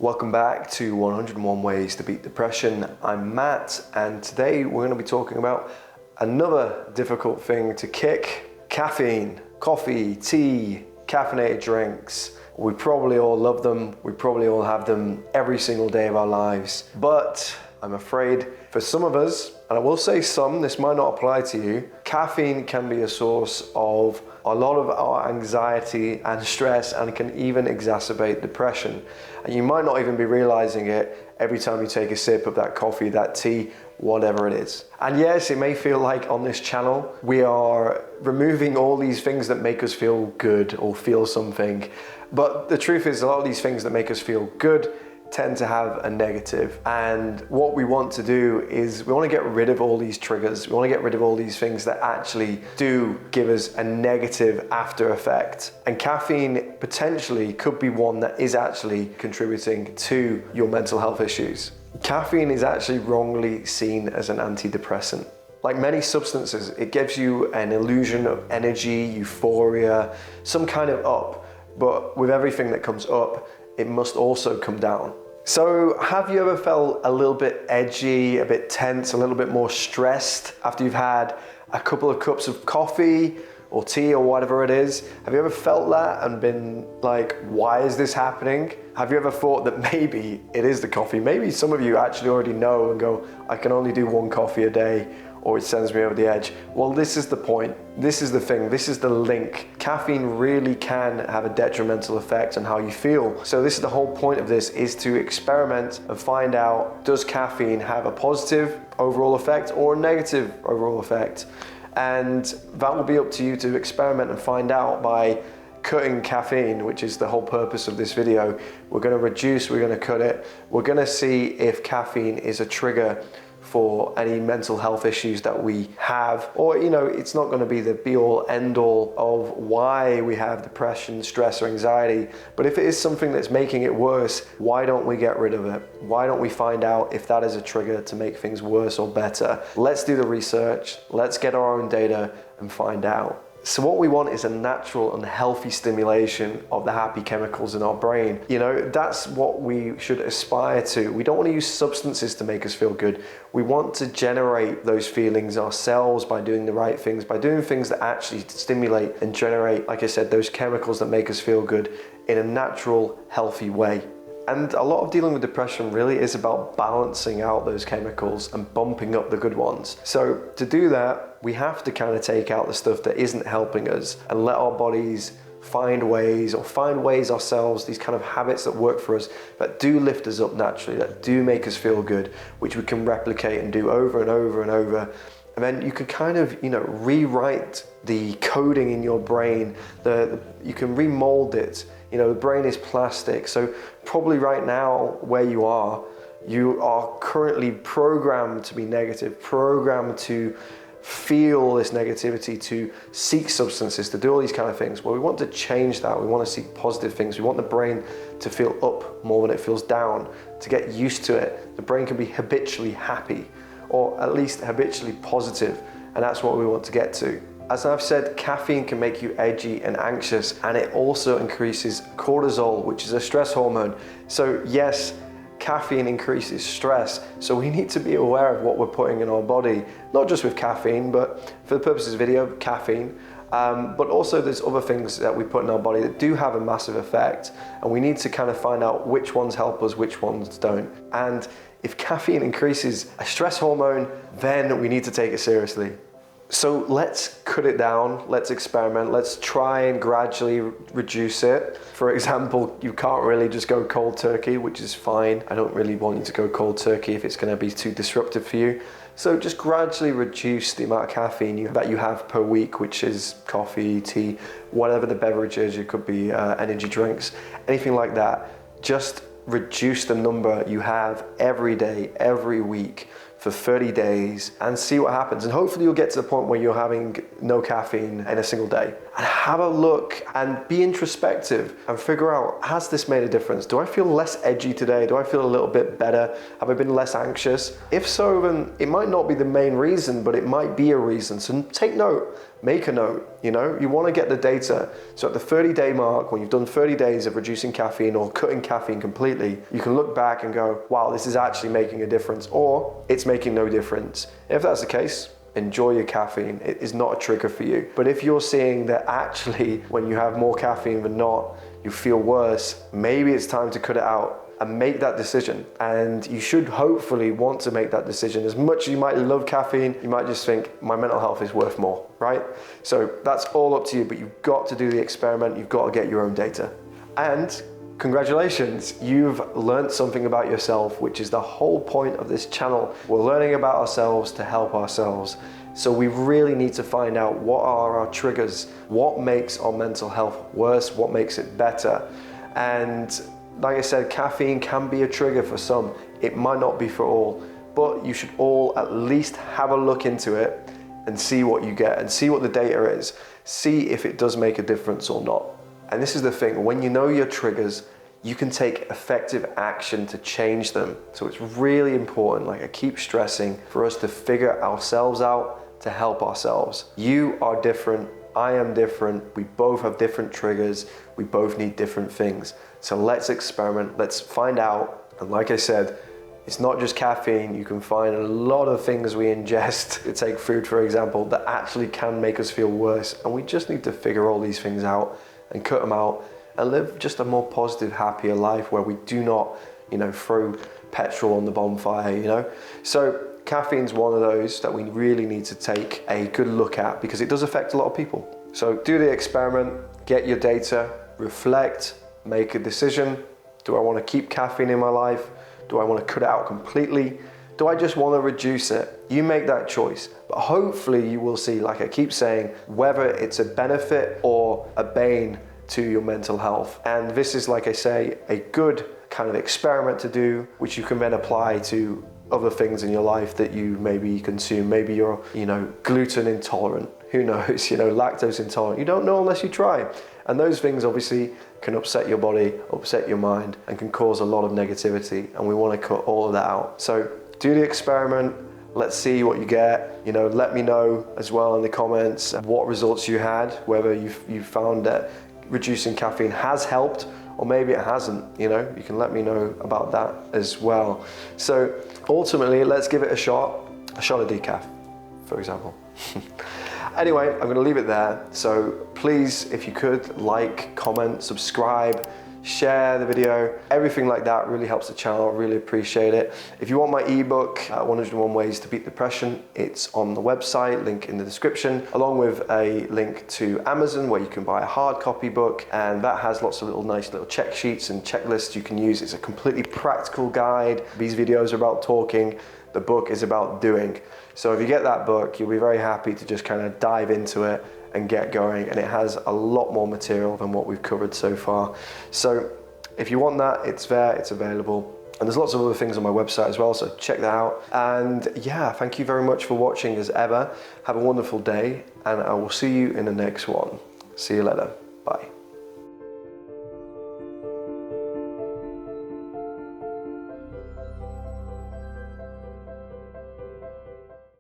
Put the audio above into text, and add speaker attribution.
Speaker 1: Welcome back to 101 Ways to Beat Depression. I'm Matt, and today we're going to be talking about another difficult thing to kick: caffeine, coffee, tea, caffeinated drinks. We probably all love them. We probably all have them every single day of our lives. But I'm afraid for some of us, and I will say some, this might not apply to you, caffeine can be a source of a lot of our anxiety and stress, and can even exacerbate depression. And you might not even be realizing it every time you take a sip of that coffee, that tea, whatever it is. And yes, it may feel like on this channel we are removing all these things that make us feel good or feel something. But the truth is, a lot of these things that make us feel good tend to have a negative. And what we want to do is we want to get rid of all these triggers. We want to get rid of all these things that actually do give us a negative after effect. And caffeine potentially could be one that is actually contributing to your mental health issues. Caffeine is actually wrongly seen as an antidepressant. Like many substances, it gives you an illusion of energy, euphoria, some kind of up. But with everything that comes up, it must also come down. So have you ever felt a little bit edgy, a bit tense, a little bit more stressed after you've had a couple of cups of coffee or tea or whatever it is? Have you ever felt that and been like, why is this happening? Have you ever thought that maybe it is the coffee? Maybe some of you actually already know and go, I can only do one coffee a day, or it sends me over the edge. Well, this is the point. This is the thing. This is the link. Caffeine really can have a detrimental effect on how you feel. So this is the whole point of this, is to experiment and find out, does caffeine have a positive overall effect or a negative overall effect? And that will be up to you to experiment and find out by cutting caffeine, which is the whole purpose of this video. We're going to reduce, we're going to cut it. We're going to see if caffeine is a trigger for any mental health issues that we have, or it's not going to be the be all end all of why we have depression, stress, or anxiety. But if it is something that's making it worse, why don't we get rid of it? Why don't we find out if that is a trigger to make things worse or better? Let's do the research, let's get our own data and find out. So what we want is a natural and healthy stimulation of the happy chemicals in our brain. That's what we should aspire to. We don't want to use substances to make us feel good. We want to generate those feelings ourselves by doing the right things, by doing things that actually stimulate and generate, like I said, those chemicals that make us feel good in a natural, healthy way. And a lot of dealing with depression really is about balancing out those chemicals and bumping up the good ones. So to do that, we have to kind of take out the stuff that isn't helping us and let our bodies find ways ourselves, these kind of habits that work for us, that do lift us up naturally, that do make us feel good, which we can replicate and do over and over and over. And then you can kind of, rewrite the coding in your brain. You can remold it. The brain is plastic. So probably right now where you are currently programmed to be negative, programmed to feel this negativity, to seek substances, to do all these kind of things. Well, we want to change that. We want to seek positive things. We want the brain to feel up more than it feels down, to get used to it. The brain can be habitually happy, or at least habitually positive, and that's what we want to get to. As I've said, caffeine can make you edgy and anxious, and it also increases cortisol, which is a stress hormone. So yes, caffeine increases stress, so we need to be aware of what we're putting in our body, not just with caffeine, but for the purposes of video, caffeine, but also there's other things that we put in our body that do have a massive effect, and we need to kind of find out which ones help us, which ones don't. And if caffeine increases a stress hormone, then we need to take it seriously. So let's cut it down, let's experiment, let's try and gradually reduce it. For example, you can't really just go cold turkey, which is fine. I don't really want you to go cold turkey if it's going to be too disruptive for you. So just gradually reduce the amount of caffeine that you have per week, which is coffee, tea, whatever the beverage is. It could be energy drinks, anything like that. Just reduce the number you have every day, every week, for 30 days and see what happens. And hopefully you'll get to the point where you're having no caffeine in a single day. And have a look and be introspective and figure out, has this made a difference? Do I feel less edgy today? Do I feel a little bit better? Have I been less anxious? If so, then it might not be the main reason, but it might be a reason. So take note, make a note, you know? You wanna get the data. So at the 30-day mark, when you've done 30 days of reducing caffeine or cutting caffeine completely, you can look back and go, wow, this is actually making a difference, or it's making no difference. If that's the case, enjoy your caffeine. It is not a trigger for you. But if you're seeing that actually when you have more caffeine than not, you feel worse, maybe it's time to cut it out and make that decision. And you should hopefully want to make that decision. As much as you might love caffeine, you might just think, my mental health is worth more, right? So that's all up to you, but you've got to do the experiment. You've got to get your own data. And congratulations, you've learned something about yourself, which is the whole point of this channel. We're learning about ourselves to help ourselves. So we really need to find out what are our triggers, what makes our mental health worse, what makes it better. And like I said, caffeine can be a trigger for some. It might not be for all, but you should all at least have a look into it and see what you get and see what the data is. See if it does make a difference or not. And this is the thing, when you know your triggers, you can take effective action to change them. So it's really important, like I keep stressing, for us to figure ourselves out to help ourselves. You are different, I am different, we both have different triggers, we both need different things. So let's experiment, let's find out. And like I said, it's not just caffeine. You can find a lot of things we ingest, take food for example, that actually can make us feel worse. And we just need to figure all these things out and cut them out and live just a more positive, happier life where we do not, you know, throw petrol on the bonfire, you know? So caffeine's one of those that we really need to take a good look at because it does affect a lot of people. So do the experiment, get your data, reflect, make a decision. Do I want to keep caffeine in my life? Do I want to cut it out completely? Do I just want to reduce it? You make that choice. But hopefully you will see, like I keep saying, whether it's a benefit or a bane to your mental health. And this is, like I say, a good kind of experiment to do, which you can then apply to other things in your life that you maybe consume. Maybe you're, you know, gluten intolerant. Who knows, you know, lactose intolerant. You don't know unless you try. And those things obviously can upset your body, upset your mind, and can cause a lot of negativity. And we want to cut all of that out. So do the experiment. Let's see what you get. You know, let me know as well in the comments what results you had, whether you found that reducing caffeine has helped, or maybe it hasn't. You know, you can let me know about that as well. So ultimately, let's give it a shot of decaf, for example. Anyway, I'm gonna leave it there. So please, if you could, like, comment, subscribe, share the video. Everything like that really helps the channel. I really appreciate it. If you want my ebook, 101 Ways to Beat Depression, it's on the website, link in the description, along with a link to Amazon where you can buy a hard copy book, and that has lots of nice little check sheets and checklists you can use. It's a completely practical guide. These videos are about talking. The book is about doing. So if you get that book, you'll be very happy to just kind of dive into it and get going. And it has a lot more material than what we've covered so far. So if you want that, it's there, it's available. And there's lots of other things on my website as well, so check that out. And yeah, thank you very much for watching as ever. Have a wonderful day, and I will see you in the next one. See you later. Bye.